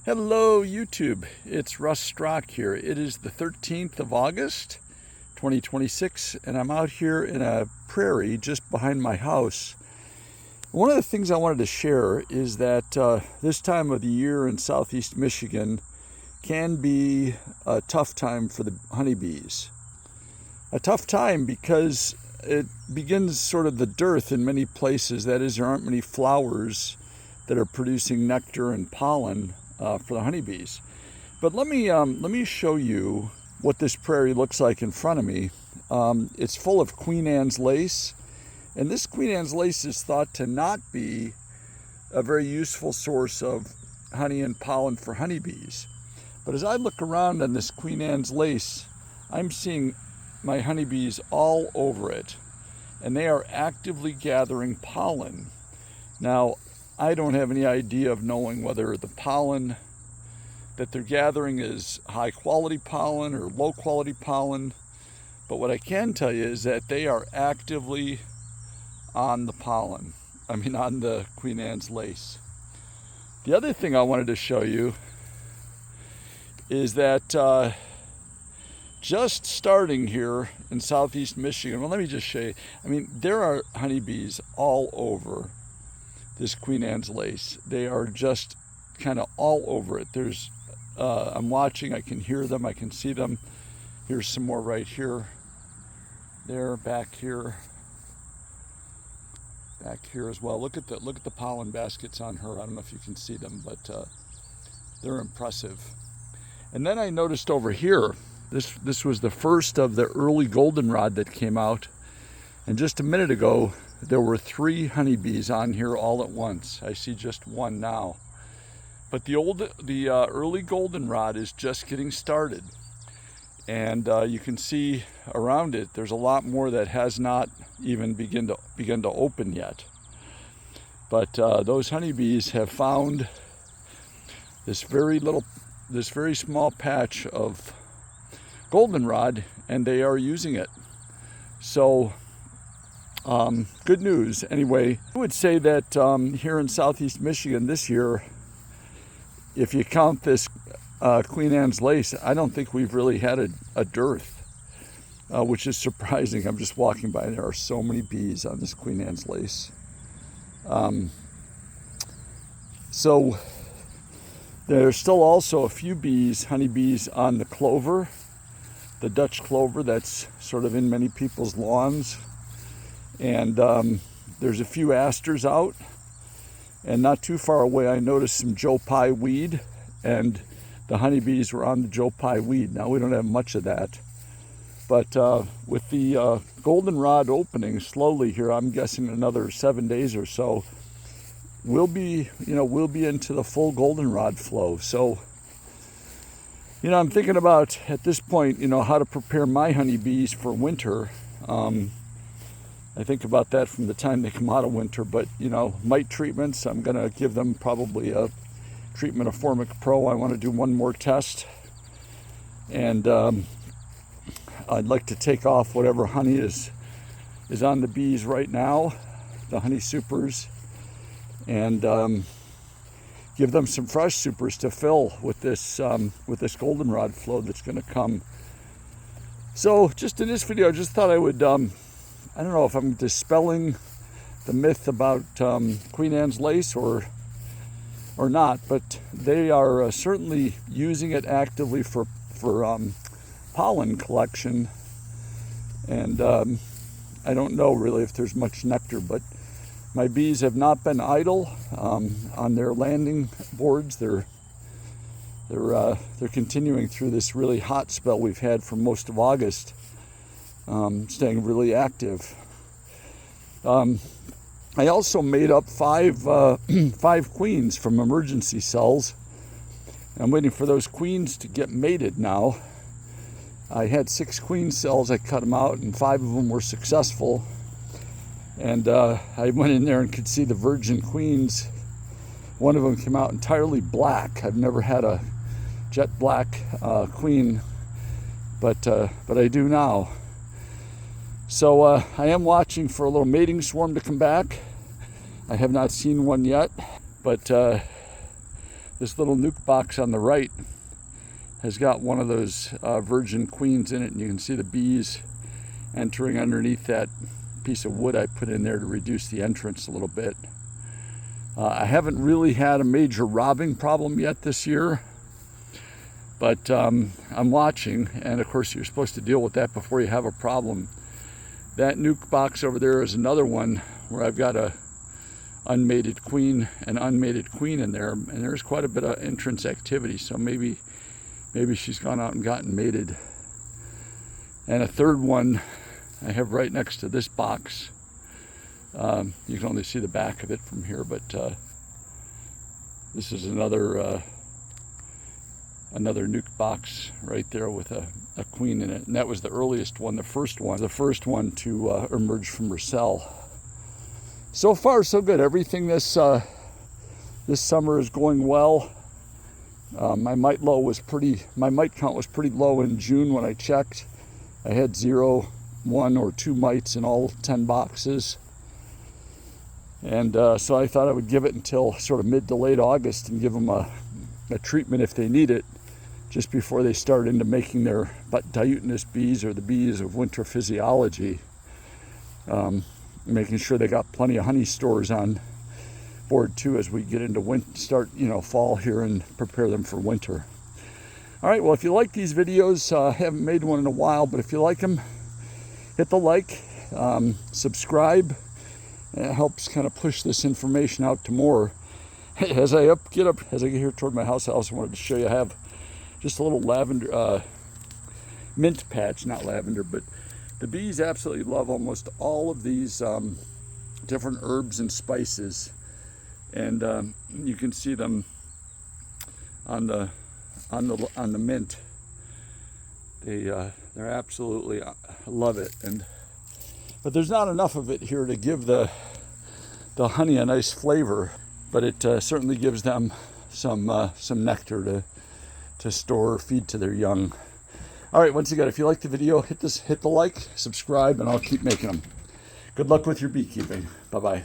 Hello YouTube, it's Russ Strock here. It is the 13th of August, 2026, and I'm out here in a prairie just behind my house. One of the things I wanted to share is that this time of the year in southeast Michigan can be a tough time for the honeybees. A tough time because it begins sort of the dearth in many places. That is, there aren't many flowers that are producing nectar and pollen for the honeybees. But let me show you what this prairie looks like in front of me. It's full of Queen Anne's lace, and this Queen Anne's lace is thought to not be a very useful source of honey and pollen for honeybees. But as I look around on this Queen Anne's lace, I'm seeing my honeybees all over it, and they are actively gathering pollen. Now, I don't have any idea of knowing whether the pollen that they're gathering is high quality pollen or low quality pollen, but what I can tell you is that they are actively on the pollen. On the Queen Anne's lace. The other thing I wanted to show you is that just starting here in southeast Michigan, well, let me just show you. There are honeybees all over this Queen Anne's lace. They are just kind of all over it. I'm watching, I can hear them, I can see them. Here's some more right here, there, back here as well. Look at the pollen baskets on her. I don't know if you can see them, but they're impressive. And then I noticed over here, this was the first of the early goldenrod that came out. And just a minute ago, there were 3 honeybees on here all at once. I see just one now. But the early goldenrod is just getting started. And you can see around it, there's a lot more that has not even begun to open yet. But those honeybees have found this very small patch of goldenrod, and they are using it. So good news. Anyway, I would say that here in southeast Michigan this year, if you count this Queen Anne's lace, I don't think we've really had a dearth, which is surprising. I'm just walking by, and there are so many bees on this Queen Anne's lace. So there's still also a few honeybees on the clover, the Dutch clover that's sort of in many people's lawns. And there's a few asters out, and not too far away I noticed some Joe Pye weed, and the honeybees were on the Joe Pye weed. Now we don't have much of that, but with the goldenrod opening slowly here, I'm guessing another 7 days or so, we'll be into the full goldenrod flow. So I'm thinking about at this point how to prepare my honeybees for winter. I think about that from the time they come out of winter, but mite treatments, I'm going to give them probably a treatment of Formic Pro. I want to do one more test, and I'd like to take off whatever honey is on the bees right now, the honey supers, and give them some fresh supers to fill with this goldenrod flow that's going to come. So just in this video, I just thought I would I don't know if I'm dispelling the myth about Queen Anne's lace or not, but they are certainly using it actively for pollen collection. And I don't know really if there's much nectar, but my bees have not been idle on their landing boards. They're continuing through this really hot spell we've had for most of August. Staying really active. I also made up 5 queens from emergency cells. I'm waiting for those queens to get mated now. I had 6 queen cells. I cut them out, and 5 of them were successful. And I went in there and could see the virgin queens. One of them came out entirely black. I've never had a jet black queen, but I do now. So I am watching for a little mating swarm to come back. I have not seen one yet, but This little nuke box on the right has got one of those virgin queens in it, and you can see the bees entering underneath that piece of wood I put in there to reduce the entrance a little bit. I haven't really had a major robbing problem yet this year, but I'm watching, and of course you're supposed to deal with that before you have a problem. That nuke box over there is another one where I've got a unmated queen in there, and there's quite a bit of entrance activity, so maybe she's gone out and gotten mated. And a third one I have right next to this box. You can only see the back of it from here, but this is another nuke box right there with a queen in it, and that was the earliest one, the first one to emerge from her cell. So far, so good. Everything this summer is going well. My mite count was pretty low in June when I checked. I had 0, 1, or 2 mites in all 10 boxes. And so I thought I would give it until sort of mid to late August and give them a treatment if they need it, just before they start into making their diutinous bees, or the bees of winter physiology. Making sure they got plenty of honey stores on board too as we get into fall here and prepare them for winter. All right, well, if you like these videos, I haven't made one in a while, but if you like them, hit the like, subscribe. It helps kind of push this information out to more. As I get here toward my house, I also wanted to show you I have just a little lavender, mint patch, not lavender, but the bees absolutely love almost all of these different herbs and spices, and you can see them on the mint. They're absolutely love it, but there's not enough of it here to give the honey a nice flavor, but it certainly gives them some nectar to store or feed to their young. All right, once again, if you like the video, hit the like, subscribe, and I'll keep making them. Good luck with your beekeeping. Bye-bye.